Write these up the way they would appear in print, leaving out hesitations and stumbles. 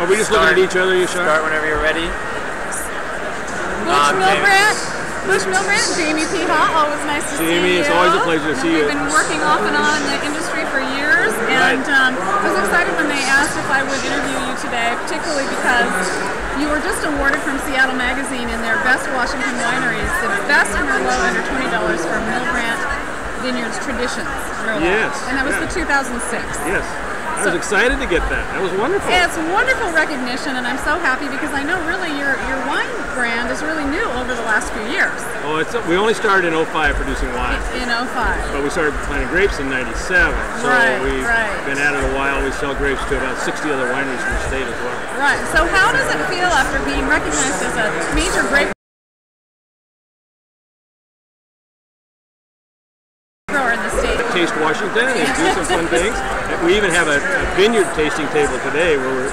Are we just looking at each other, you sure? Start whenever you're ready. Butch Milbrandt, Jamie Peha, always nice to see you. Jamie, it's always a pleasure to see you. We've been working off and on in the industry for years, and I was excited when they asked if I would interview you today, particularly because you were just awarded from Seattle Magazine in their Best Washington Wineries, the best Merlot under $20 for Milbrandt Vineyards Traditions Merlot. Yes. And that was the 2006. Yes. I was excited to get that. That was wonderful. It's wonderful recognition, and I'm so happy because I know really your wine brand is really new over the last few years. Oh, we only started in 05 producing wine. In 05. But we started planting grapes in 97. So we've been at it a while. We sell grapes to about 60 other wineries in the state as well. Right. So how does it feel after being recognized as a major grape grower in the state? Taste Washington and do some fun things. We even have a vineyard tasting table today where we're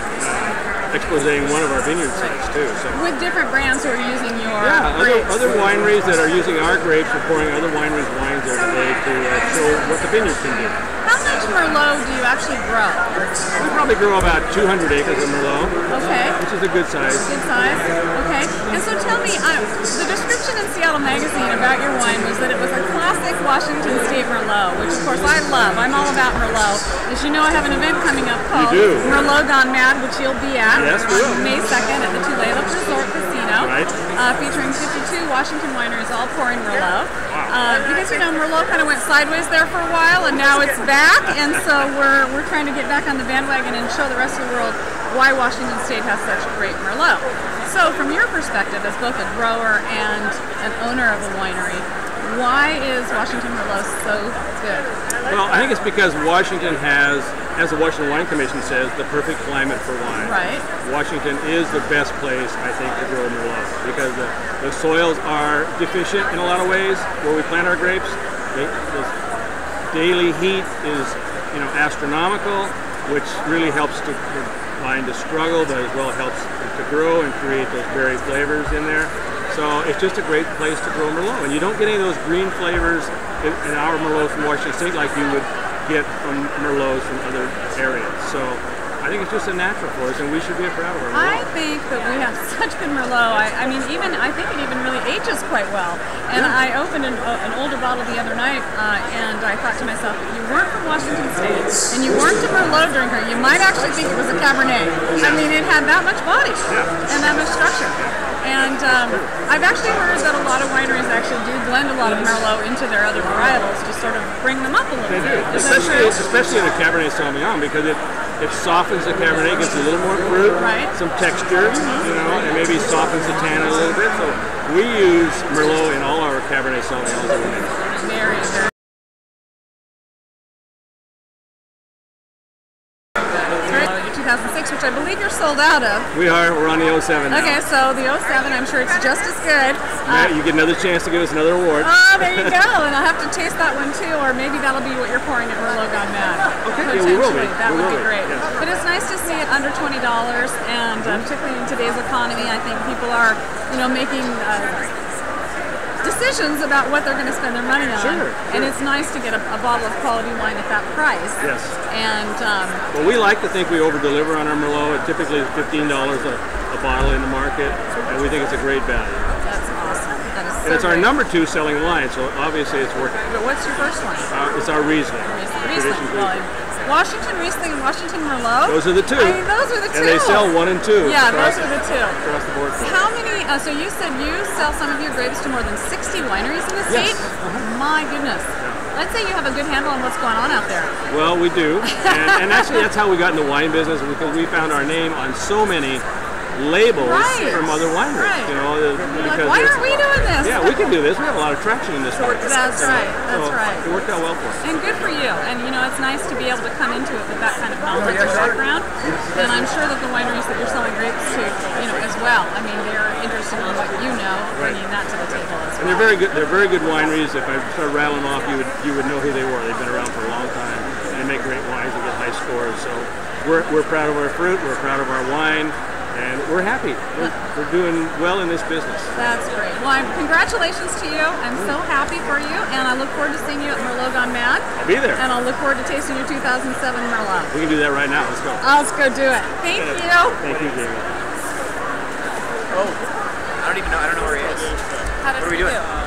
exposing one of our vineyard sites too. So with different brands who are using your grapes. Other wineries that are using our grapes are pouring other wineries' wines there today to show what the vineyard can do. How much Merlot do you actually grow? We probably grow about 200 acres of Merlot. Okay. Which is a good size. Good size. Okay. And so tell me, the description in Seattle Magazine about your wine was that it was a classic Washington State Merlot, which of course I love. I'm all about Merlot. As you know, I have an event coming up called Merlot Gone Mad, which you'll be at on May 2nd at the Tulalip Resort Casino, featuring 52 Washington wineries all pouring Merlot. Because you know Merlot kind of went sideways there for a while, and now it's back, and so we're trying to get back on the bandwagon and show the rest of the world why Washington State has such great Merlot. So from your perspective as both a grower and an owner of a winery, why is Washington Merlot so good? Well, I think it's because Washington has, as the Washington Wine Commission says, the perfect climate for wine. Right. Washington is the best place, I think, to grow Merlot because the soils are deficient in a lot of ways where we plant our grapes. The daily heat is, astronomical, which really helps the vine to struggle, but as well it helps to grow and create those berry flavors in there. So it's just a great place to grow Merlot, and you don't get any of those green flavors in our Merlot from Washington State like you would get from Merlots from other areas. So I think it's just a natural for us, and we should be proud of our Merlot. I think that we have such good Merlot. I mean, I think it even really ages quite well. And I opened an older bottle the other night, and I thought to myself, if you weren't from Washington State and you weren't a Merlot drinker, you might actually think it was a Cabernet. I mean, it had that much body and that much structure. And I've actually heard that a lot of wineries actually do blend a lot of Merlot into their other varietals to sort of bring them up a little bit. Especially in a Cabernet Sauvignon, because it softens the Cabernet, gives it a little more fruit, some texture, and maybe softens the tannin a little bit. So we use Merlot in all our Cabernet Sauvignons that we make. Very, very. 2006, which I believe you're sold out of. We are. We're on the 07 now. Okay, so the 07, I'm sure it's just as good. You get another chance to give us another award. Oh, there you go. And I'll have to taste that one too, or maybe that'll be what you're pouring at Merlot Gone Mad. Okay, yeah, we will be. That would be great. Yes. But it's nice to see it under $20, and particularly in today's economy, I think people are, making decisions about what they're going to spend their money on. Sure. And it's nice to get a bottle of quality wine at that price. Yes. And well, we like to think we over-deliver on our Merlot. It typically is $15 a bottle in the market, and we think it's a great value. That's awesome. That is so and it's our number 2 selling wine, so obviously it's working. But what's your first one? It's our Riesling. Riesling. Washington Riesling and Washington Merlot. Those are the 2. I mean, those are the 2. And they sell 1 and 2. Yeah, those are the 2. Across the board. How many? So you said you sell some of your grapes to more than 60 wineries in the state? Yes. My goodness. Let's say you have a good handle on what's going on out there. Well, we do. And actually, that's how we got in the wine business, because we found our name on so many labels from other wineries. Because why aren't we doing this? Yeah, we can do this. We have a lot of traction in this market. That's right. That's right. It worked out well for us. And good for you. And it's nice to be able to come into it with that kind of knowledge and background. And I'm sure that the wineries that you're selling grapes to, as well. I mean, they're interested in what bringing that to the table as well. And they're very good. They're very good wineries. If I started rattling off, you would know who they were. They've been around for a long time, and they make great wines and get high scores. So we're proud of our fruit. We're proud of our wine. And we're happy. We're doing well in this business. That's great. Well, congratulations to you. I'm so happy for you, and I look forward to seeing you at Merlot Gone Mad. I'll be there. And I'll look forward to tasting your 2007 Merlot. We can do that right now. Let's go. Let's go do it. Thank you. Thank you, Jamie. Oh, I don't know where he is. How does What are we he doing? do?